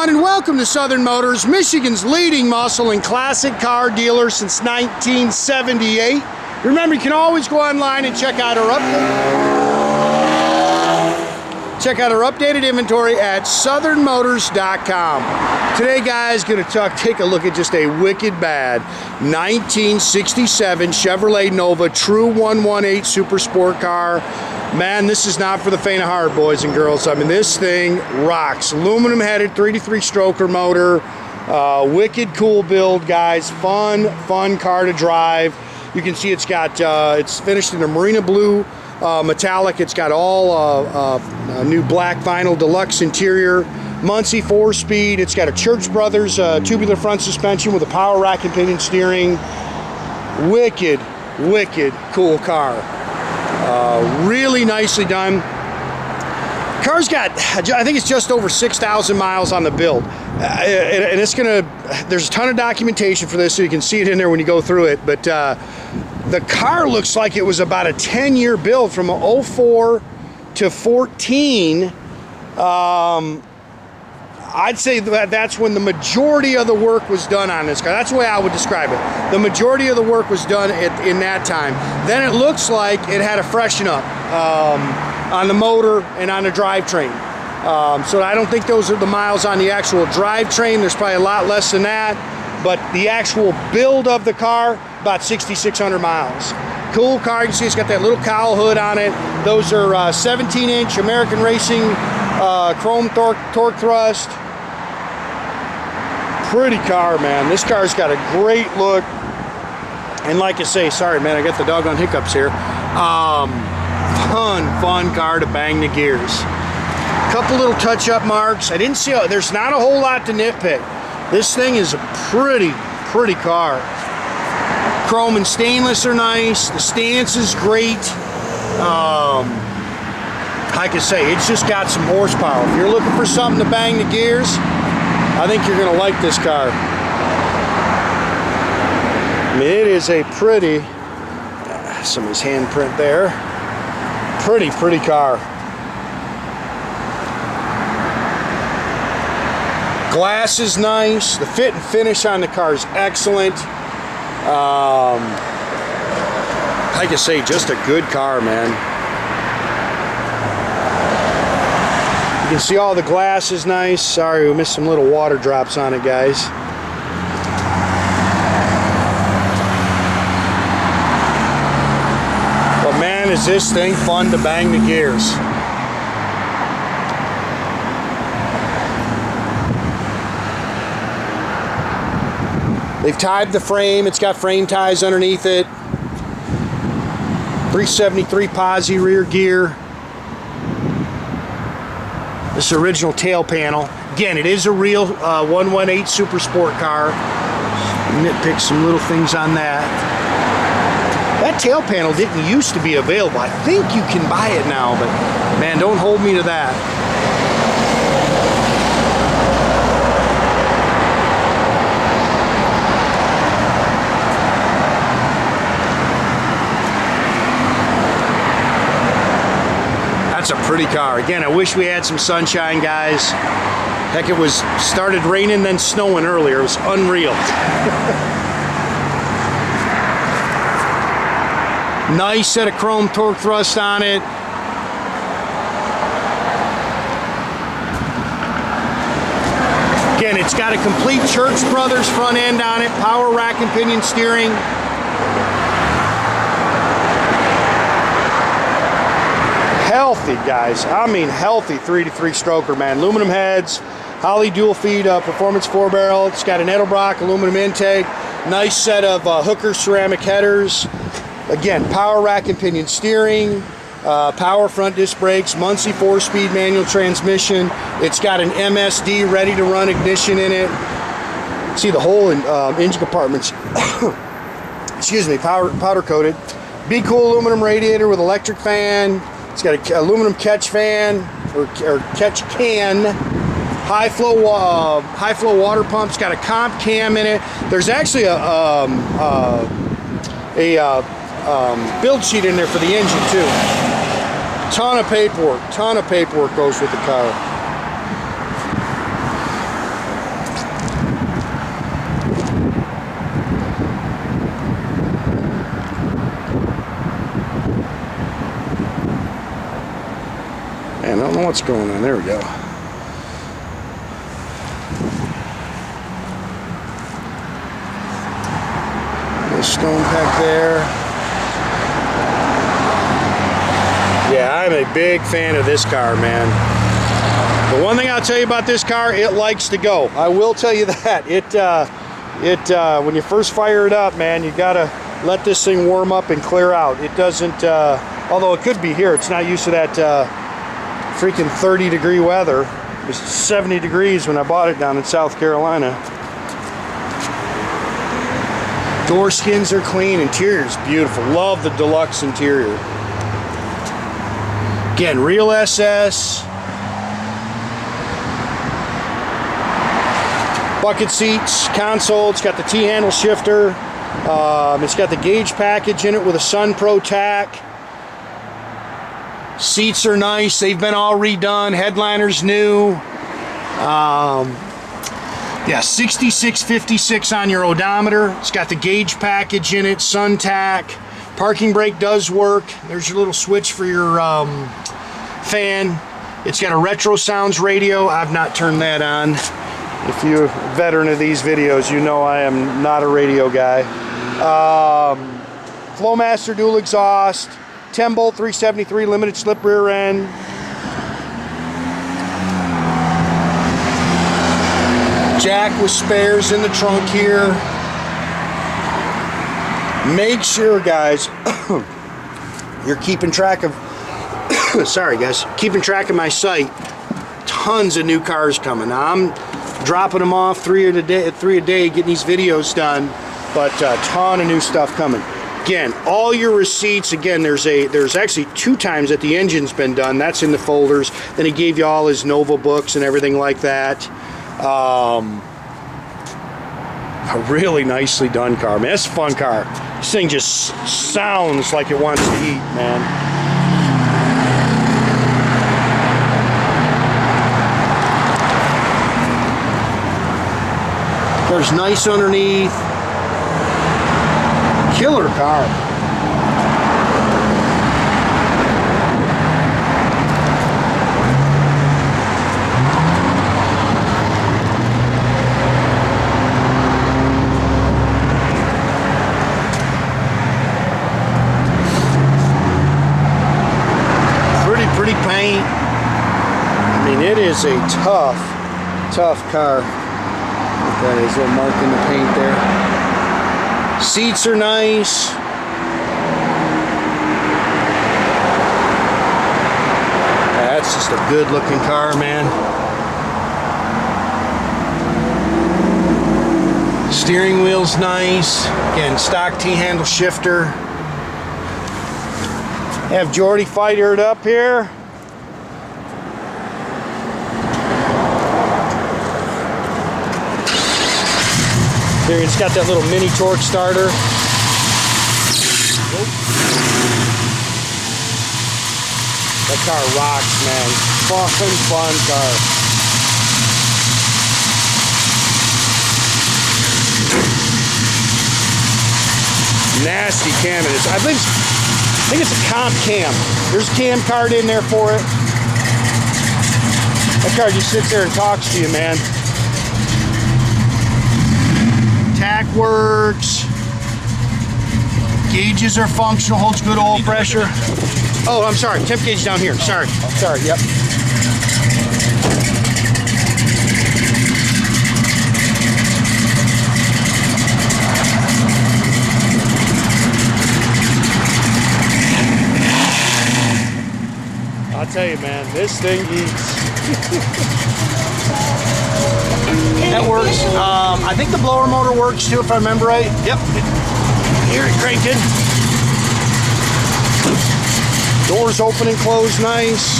everyone, and welcome to Southern Motors, Michigan's leading muscle and classic car dealer since 1978. Remember, you can always go online and check out our updated inventory at southernmotors.com. Today, guys, going to take a look at just a wicked bad 1967 Chevrolet Nova True 118 Super Sport car. Man, this is not for the faint of heart, boys and girls. I mean, this thing rocks. Aluminum-headed 3-3-stroker motor. Wicked cool build, guys. Fun car to drive. You can see it's got, it's finished in a marina blue metallic. It's got all new black vinyl deluxe interior. Muncie 4-speed. It's got a Church Brothers tubular front suspension with a power rack and pinion steering. Wicked cool car. Really nicely done. Car's got, I think it's just over 6,000 miles on the build. And it's gonna, there's a ton of documentation for this, so you can see it in there when you go through it. But the car looks like it was about a 10-year build from 04 to 14. I'd say that's when the majority of the work was done on this car. That's the way I would describe it. The majority of the work was done in that time. Then it looks like it had a freshen up on the motor and on the drivetrain. So I don't think those are the miles on the actual drivetrain. There's probably a lot less than that. But the actual build of the car, about 6,600 miles. Cool car. You can see it's got that little cowl hood on it. Those are 17-inch American Racing chrome torque thrust. Pretty car, man. This car's got a great look. And like I say, sorry, man, I got the doggone hiccups here. Fun car to bang the gears. Couple little touch-up marks. I didn't see, there's not a whole lot to nitpick. This thing is a pretty car. Chrome and stainless are nice. The stance is great. Like I say, it's just got some horsepower. If you're looking for something to bang the gears, I think you're gonna like this car. I mean, it is a pretty, somebody's handprint there. Pretty car. Glass is nice. The fit and finish on the car is excellent. Like I say, just a good car, man. You can see all the glass is nice. Sorry, we missed some little water drops on it, guys. But man, is this thing fun to bang the gears. They've tied the frame. It's got frame ties underneath it. 373 posi rear gear. This original tail panel. Again, it is a real 118 Super Sport car. Nitpick some little things on that. That tail panel didn't used to be available. I think you can buy it now, but man, don't hold me to that. That's a pretty car. Again, I wish we had some sunshine, guys. Heck, it was started raining, then snowing earlier. It was unreal. Nice set of chrome torque thrust on it. Again, it's got a complete Church Brothers front end on it, power rack and pinion steering. Healthy, guys. I mean healthy 3-3-stroker, man. Aluminum heads, Holley dual feed performance 4-barrel. It's got an Edelbrock aluminum intake. Nice set of Hooker ceramic headers. Again, power rack and pinion steering, power front disc brakes, Muncie 4-speed manual transmission. It's got an MSD ready to run ignition in it. See the whole engine compartments. Excuse me, powder coated. Be Cool aluminum radiator with electric fan. It's got an aluminum catch fan, or catch can, high flow water pump. It's got a comp cam in it. There's actually a build sheet in there for the engine too. Ton of paperwork goes with the car. what's going on. There we go. Little stone pack there. Yeah, I'm a big fan of this car, man. The one thing I'll tell you about this car, it likes to go. I will tell you that. When you first fire it up, man, you gotta let this thing warm up and clear out. It doesn't, although it could be here, it's not used to that freaking 30-degree weather. It was 70 degrees when I bought it down in South Carolina. Door skins are clean, interior's beautiful. Love the deluxe interior. Again, real SS. Bucket seats, console, it's got the T-handle shifter. It's got the gauge package in it with a Sun Pro tack. Seats are nice, they've been all redone. Headliner's new. Yeah, 6656 on your odometer. It's got the gauge package in it, sun tack. Parking brake does work. There's your little switch for your fan. It's got a retro sounds radio. I've not turned that on. If you're a veteran of these videos, you know I am not a radio guy. Flowmaster dual exhaust, 10 bolt 373 limited slip rear end. Jack with spares in the trunk here. Make sure, guys, you're keeping track of sorry guys, keeping track of my site. Tons of new cars coming. Now, I'm dropping them off three a day, getting these videos done, but a ton of new stuff coming. Again, all your receipts, again, there's actually 2 times that the engine's been done. That's in the folders. Then he gave you all his Nova books and everything like that. A really nicely done car, man. It's a fun car. This thing just sounds like it wants to eat, man. There's nice underneath. Killer car. Pretty paint. I mean, it is a tough car. Look at his little mark in the paint there. Seats are nice. That's just a good looking car, man. Steering wheel's nice. Again, stock T-handle shifter. Have Jordy fired up here. There, it's got that little mini torque starter. That car rocks, man. Fun car. Nasty cam it is. I think it's a comp cam. There's a cam card in there for it. That car just sits there and talks to you, man. Tack works. Gauges are functional, holds good oil pressure. Oh, I'm sorry, temp gauge down here. Sorry, yep. I'll tell you, man, this thing eats. That works. I think the blower motor works too, if I remember right. Yep. Here it cranking. Doors open and close nice.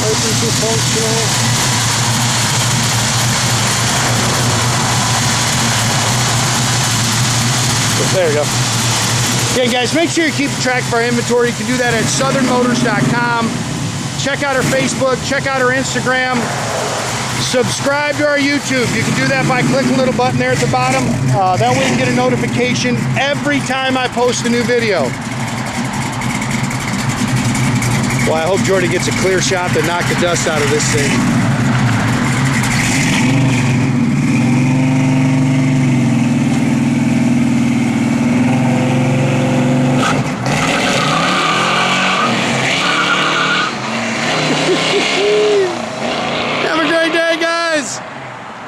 Everything's functional. There you go. Okay, guys, make sure you keep track of our inventory. You can do that at southernmotors.com. Check out our Facebook. Check out our Instagram. Subscribe to our YouTube. You can do that by clicking the little button there at the bottom. That way you can get a notification every time I post a new video. Well, I hope Jordy gets a clear shot to knock the dust out of this thing.